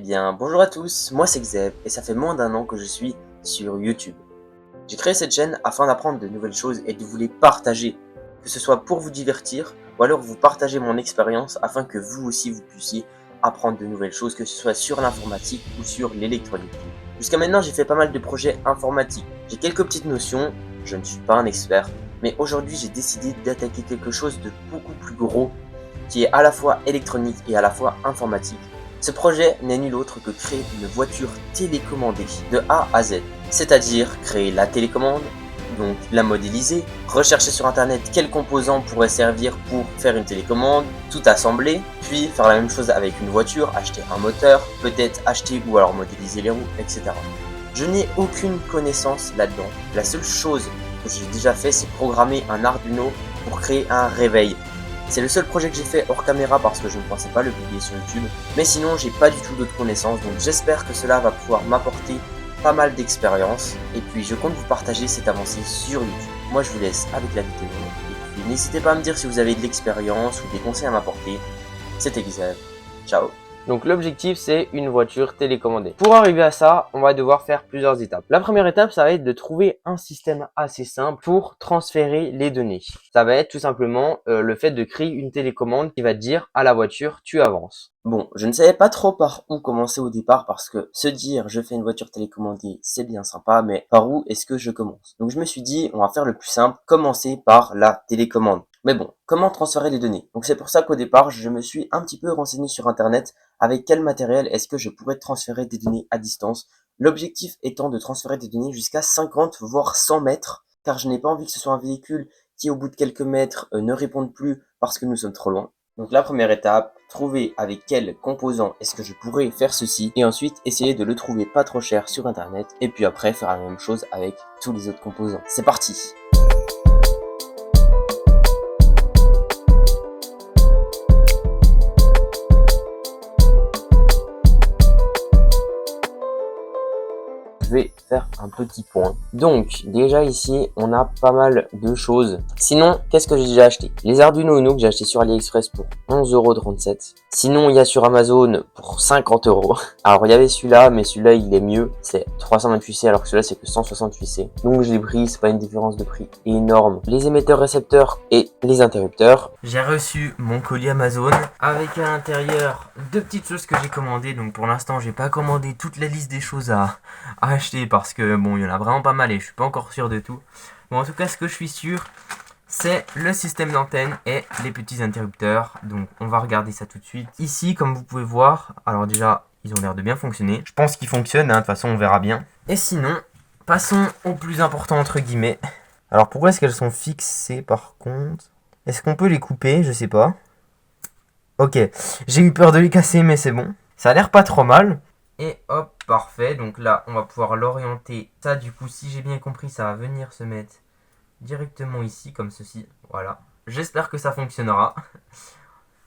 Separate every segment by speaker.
Speaker 1: bien, bonjour à tous, moi c'est Xeb et ça fait moins d'un an que je suis sur YouTube. J'ai créé cette chaîne afin d'apprendre de nouvelles choses et de vous les partager, que ce soit pour vous divertir ou alors vous partager mon expérience afin que vous aussi vous puissiez apprendre de nouvelles choses, que ce soit sur l'informatique ou sur l'électronique. Jusqu'à maintenant, j'ai fait pas mal de projets informatiques. J'ai quelques petites notions, je ne suis pas un expert, mais aujourd'hui j'ai décidé d'attaquer quelque chose de beaucoup plus gros qui est à la fois électronique et à la fois informatique. Ce projet n'est nul autre que créer une voiture télécommandée de A à Z, c'est-à-dire créer la télécommande, donc la modéliser, rechercher sur internet quels composants pourraient servir pour faire une télécommande, tout assembler, puis faire la même chose avec une voiture, acheter un moteur, peut-être acheter ou alors modéliser les roues, etc. Je n'ai aucune connaissance là-dedans. La seule chose que j'ai déjà fait, c'est programmer un Arduino pour créer un réveil. C'est le seul projet que j'ai fait hors caméra parce que je ne pensais pas le publier sur YouTube. Mais sinon, j'ai pas du tout d'autres connaissances, donc j'espère que cela va pouvoir m'apporter pas mal d'expérience. Et puis, je compte vous partager cette avancée sur YouTube. Moi, je vous laisse avec la vidéo. Et puis, n'hésitez pas à me dire si vous avez de l'expérience ou des conseils à m'apporter. C'était Xav. Ciao. Donc l'objectif, c'est une voiture télécommandée. Pour arriver à ça, on va devoir faire plusieurs étapes. La première étape, ça va être de trouver un système assez simple pour transférer les données. Ça va être tout simplement le fait de créer une télécommande qui va te dire à la voiture, tu avances. Bon, je ne savais pas trop par où commencer au départ parce que se dire je fais une voiture télécommandée, c'est bien sympa, mais par où est-ce que je commence? Donc je me suis dit, on va faire le plus simple, commencer par la télécommande. Mais bon, comment transférer les données? Donc c'est pour ça qu'au départ, je me suis un petit peu renseigné sur internet avec quel matériel est-ce que je pourrais transférer des données à distance. L'objectif étant de transférer des données jusqu'à 50 voire 100 mètres, car je n'ai pas envie que ce soit un véhicule qui au bout de quelques mètres ne réponde plus parce que nous sommes trop loin. Donc la première étape, trouver avec quel composant est-ce que je pourrais faire ceci, et ensuite essayer de le trouver pas trop cher sur internet, et puis après faire la même chose avec tous les autres composants. C'est parti! Je vais faire un petit point. Donc déjà ici on a pas mal de choses. Sinon qu'est-ce que j'ai déjà acheté? Les Arduino Uno que j'ai acheté sur AliExpress pour 11,37 €. Sinon il y a sur Amazon pour 50 €. Alors il y avait celui-là mais celui-là il est mieux. C'est 328C alors que celui-là c'est que 168C. Donc je l'ai pris, c'est pas une différence de prix énorme. Les émetteurs récepteurs et les interrupteurs. J'ai reçu mon colis Amazon avec à l'intérieur deux petites choses que j'ai commandées. Donc pour l'instant j'ai pas commandé toute la liste des choses à acheter parce que bon il y en a vraiment pas mal et je suis pas encore sûr de tout. Bon en tout cas ce que je suis sûr c'est le système d'antenne et les petits interrupteurs. Donc on va regarder ça tout de suite. Ici comme vous pouvez voir, alors déjà ils ont l'air de bien fonctionner. Je pense qu'ils fonctionnent, hein, de toute façon on verra bien. Et sinon, passons au plus important entre guillemets. Alors pourquoi est-ce qu'elles sont fixées par contre? Est-ce qu'on peut les couper? Je sais pas. Ok, j'ai eu peur de les casser mais c'est bon. Ça a l'air pas trop mal. Et hop, parfait. Donc là, on va pouvoir l'orienter. Ça, du coup, si j'ai bien compris, ça va venir se mettre directement ici, comme ceci. Voilà. J'espère que ça fonctionnera.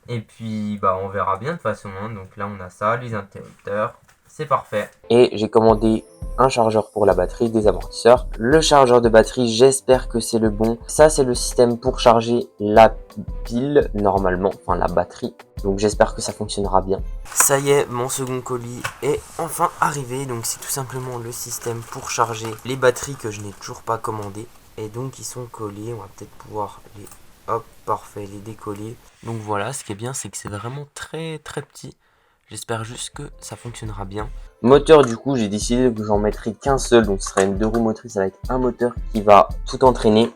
Speaker 1: Et puis, bah, on verra bien de toute façon. Hein. Donc là, on a ça, les interrupteurs. C'est parfait. Et j'ai commandé un chargeur pour la batterie, des amortisseurs. Le chargeur de batterie, j'espère que c'est le bon. Ça, c'est le système pour charger la pile, normalement, enfin la batterie. Donc j'espère que ça fonctionnera bien. Ça y est, mon second colis est enfin arrivé. Donc c'est tout simplement le système pour charger les batteries que je n'ai toujours pas commandées. Et donc ils sont collés, on va peut-être pouvoir les... Hop, parfait, les décoller. Donc voilà, ce qui est bien, c'est que c'est vraiment très très petit. J'espère juste que ça fonctionnera bien. Moteur, du coup, j'ai décidé que j'en mettrai qu'un seul. Donc ce sera une 2 roues motrices avec un moteur qui va tout entraîner.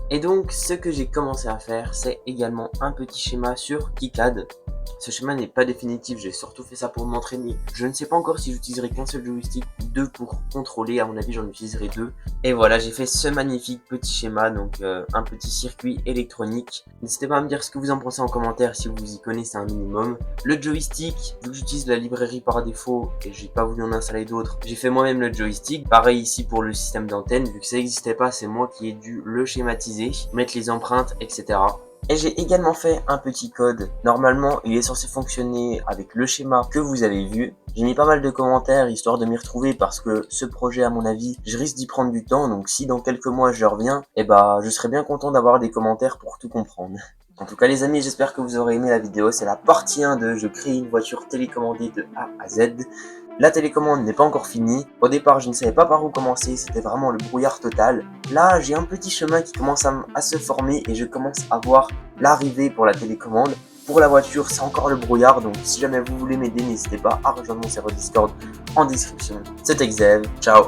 Speaker 1: Et donc, ce que j'ai commencé à faire, c'est également un petit schéma sur KiCad. Ce schéma n'est pas définitif, j'ai surtout fait ça pour m'entraîner. Je ne sais pas encore si j'utiliserai qu'un seul joystick ou deux pour contrôler, à mon avis j'en utiliserai deux. Et voilà, j'ai fait ce magnifique petit schéma, donc un petit circuit électronique. N'hésitez pas à me dire ce que vous en pensez en commentaire si vous y connaissez un minimum. Le joystick, vu que j'utilise la librairie par défaut et j'ai pas voulu en installer d'autres, j'ai fait moi-même le joystick. Pareil ici pour le système d'antenne, vu que ça n'existait pas, c'est moi qui ai dû le schématiser, mettre les empreintes, etc. Et j'ai également fait un petit code. Normalement, il est censé fonctionner avec le schéma que vous avez vu. J'ai mis pas mal de commentaires histoire de m'y retrouver parce que ce projet, à mon avis, je risque d'y prendre du temps. Donc si dans quelques mois je reviens, eh bah, je serais bien content d'avoir des commentaires pour tout comprendre. En tout cas les amis, j'espère que vous aurez aimé la vidéo. C'est la partie 1 de je crée une voiture télécommandée de A à Z. La télécommande n'est pas encore finie. Au départ, je ne savais pas par où commencer, c'était vraiment le brouillard total. Là, j'ai un petit chemin qui commence à se former et je commence à voir l'arrivée pour la télécommande. Pour la voiture, c'est encore le brouillard, donc si jamais vous voulez m'aider, n'hésitez pas à rejoindre mon serveur Discord en description. C'était Xav, ciao.